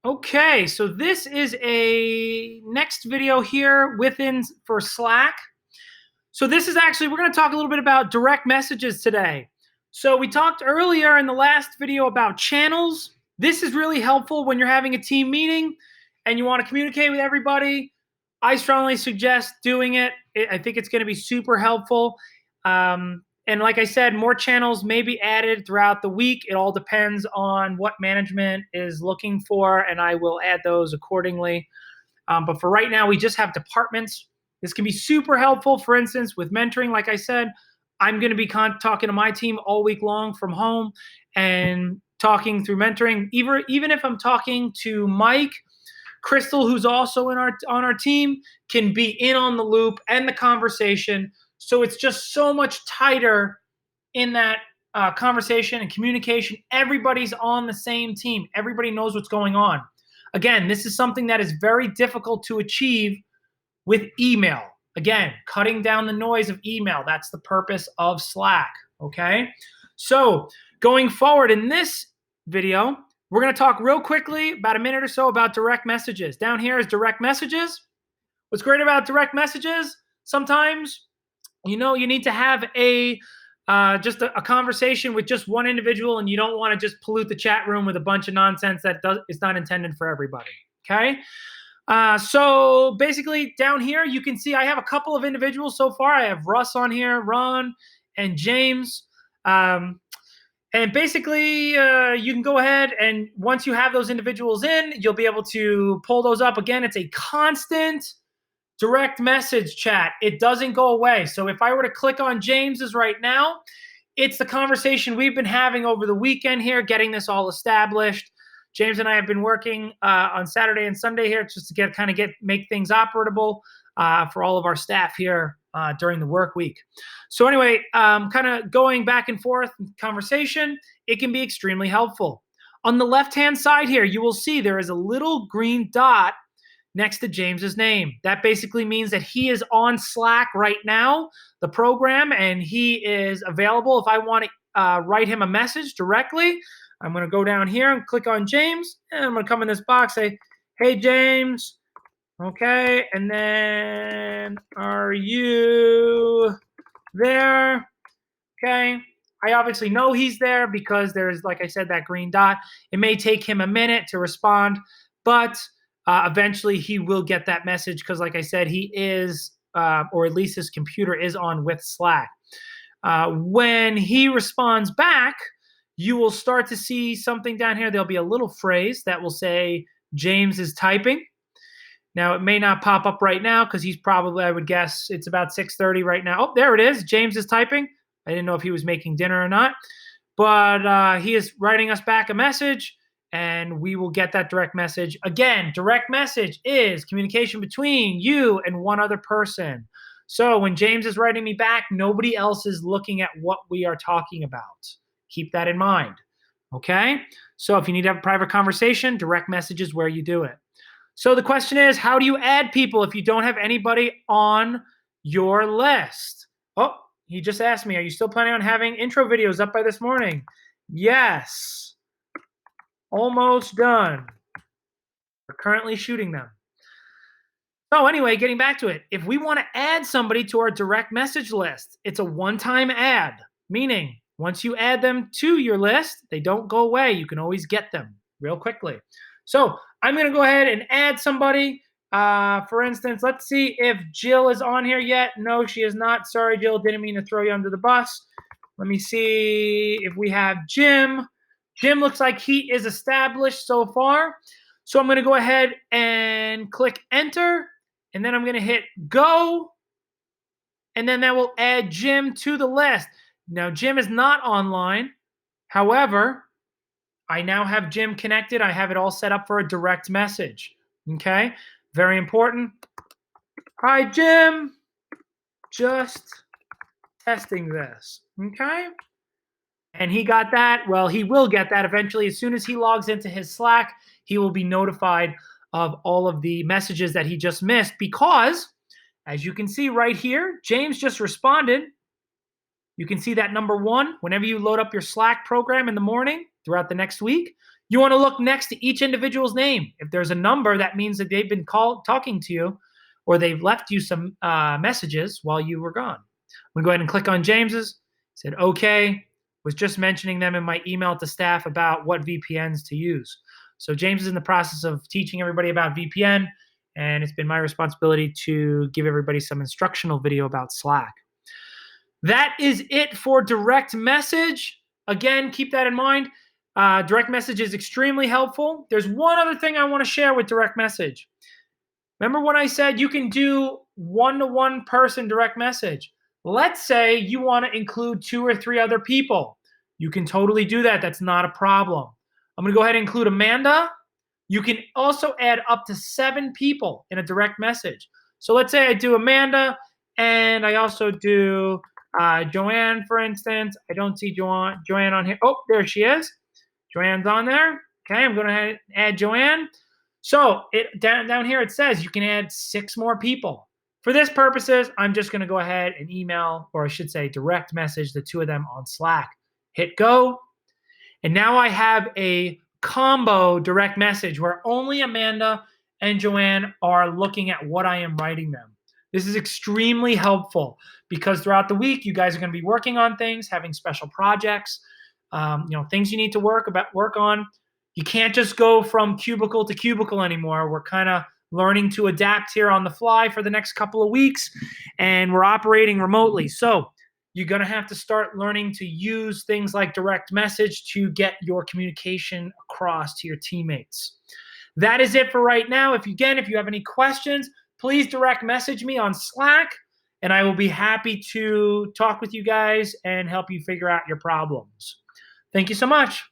Okay, so this is a next video here for Slack. So this is actually, we're going to talk a little bit about direct messages today. So we talked earlier in the last video about channels. This is really helpful when you're having a team meeting and you want to communicate with everybody. I strongly suggest doing it. I think it's going to be super helpful. And like I said, more channels may be added throughout the week. It all depends on what management is looking for, and I will add those accordingly. But for right now, we just have departments. This can be super helpful. For instance, with mentoring, like I said, I'm going to be talking to my team all week long from home and talking through mentoring. Even if I'm talking to Mike, Crystal, who's also on our team, can be in on the loop and the conversation. So it's just so much tighter in that conversation and communication. Everybody's on the same team. Everybody knows what's going on. Again, this is something that is very difficult to achieve with email. Again, cutting down the noise of email. That's the purpose of Slack, okay? So going forward in this video, we're going to talk real quickly, about a minute or so, about direct messages. Down here is direct messages. What's great about direct messages, sometimes you need to have just a conversation with just one individual, and you don't want to just pollute the chat room with a bunch of nonsense that is not intended for everybody, okay? So basically down here, you can see I have a couple of individuals so far. I have Russ on here, Ron, and James. And basically, you can go ahead and once you have those individuals in, you'll be able to pull those up. Again, it's a constant direct message chat. It doesn't go away. So if I were to click on James's right now, it's the conversation we've been having over the weekend here, getting this all established. James and I have been working on Saturday and Sunday here just to make things operable for all of our staff here during the work week. So anyway, kind of going back and forth conversation, it can be extremely helpful. On the left-hand side here, you will see there is a little green dot next to James's name. That basically means that he is on Slack right now, the program, and he is available. If I want to write him a message directly, I'm going to go down here and click on James, and I'm going to come in this box, say, hey, James, okay, and then are you there? Okay. I obviously know he's there because there's, like I said, that green dot. It may take him a minute to respond, but eventually he will get that message because, like I said, he is, or at least his computer is on with Slack. When he responds back, you will start to see something down here. There'll be a little phrase that will say, James is typing. Now, it may not pop up right now because he's probably, I would guess, it's about 6:30 right now. Oh, there it is. James is typing. I didn't know if he was making dinner or not. But he is writing us back a message, and we will get that direct message. Again, direct message is communication between you and one other person. So when James is writing me back, nobody else is looking at what we are talking about. Keep that in mind, okay? So if you need to have a private conversation, direct message is where you do it. So the question is, how do you add people if you don't have anybody on your list? Oh, he just asked me, are you still planning on having intro videos up by this morning? Yes. Almost done. We're currently shooting them. So anyway, getting back to it, if we want to add somebody to our direct message list, it's a one-time add, meaning once you add them to your list, they don't go away. You can always get them real quickly. So I'm going to go ahead and add somebody. For instance, let's see if Jill is on here yet. No, she is not. Sorry, Jill. Didn't mean to throw you under the bus. Let me see if we have Jim. Jim looks like he is established so far. So I'm going to go ahead and click enter. And then I'm going to hit go. And then that will add Jim to the list. Now, Jim is not online. However, I now have Jim connected. I have it all set up for a direct message. Okay? Very important. Hi, Jim. Just testing this. Okay? And he got that. Well, he will get that eventually. As soon as he logs into his Slack, he will be notified of all of the messages that he just missed because, as you can see right here, James just responded. You can see that number 1. Whenever you load up your Slack program in the morning throughout the next week, You want to look next to each individual's name. If there's a number, that means that they've been talking to you, or they've left you some messages while you were gone. I'm going to go ahead and click on James's. Said, okay. Was just mentioning them in my email to staff about what VPNs to use. So James is in the process of teaching everybody about VPN, and it's been my responsibility to give everybody some instructional video about Slack. That is it for direct message. Again, keep that in mind. Direct message is extremely helpful. There's one other thing I want to share with direct message. Remember when I said you can do one-to-one person direct message? Let's say you want to include 2 or 3 other people. You can totally do that. That's not a problem. I'm going to go ahead and include Amanda. You can also add up to 7 people in a direct message. So let's say I do Amanda, and I also do Joanne, for instance. I don't see Joanne on here. Oh, there she is. Joanne's on there. Okay, I'm going to add Joanne. So down here it says you can add 6 more people. For this purposes, I'm just going to go ahead and email, or I should say direct message the 2 of them on Slack. Hit go. And now I have a combo direct message where only Amanda and Joanne are looking at what I am writing them. This is extremely helpful because throughout the week, you guys are going to be working on things, having special projects, things you need to work on. You can't just go from cubicle to cubicle anymore. We're kind of learning to adapt here on the fly for the next couple of weeks, and we're operating remotely. So you're going to have to start learning to use things like direct message to get your communication across to your teammates. That is it for right now. If you have any questions, please direct message me on Slack, and I will be happy to talk with you guys and help you figure out your problems. Thank you so much.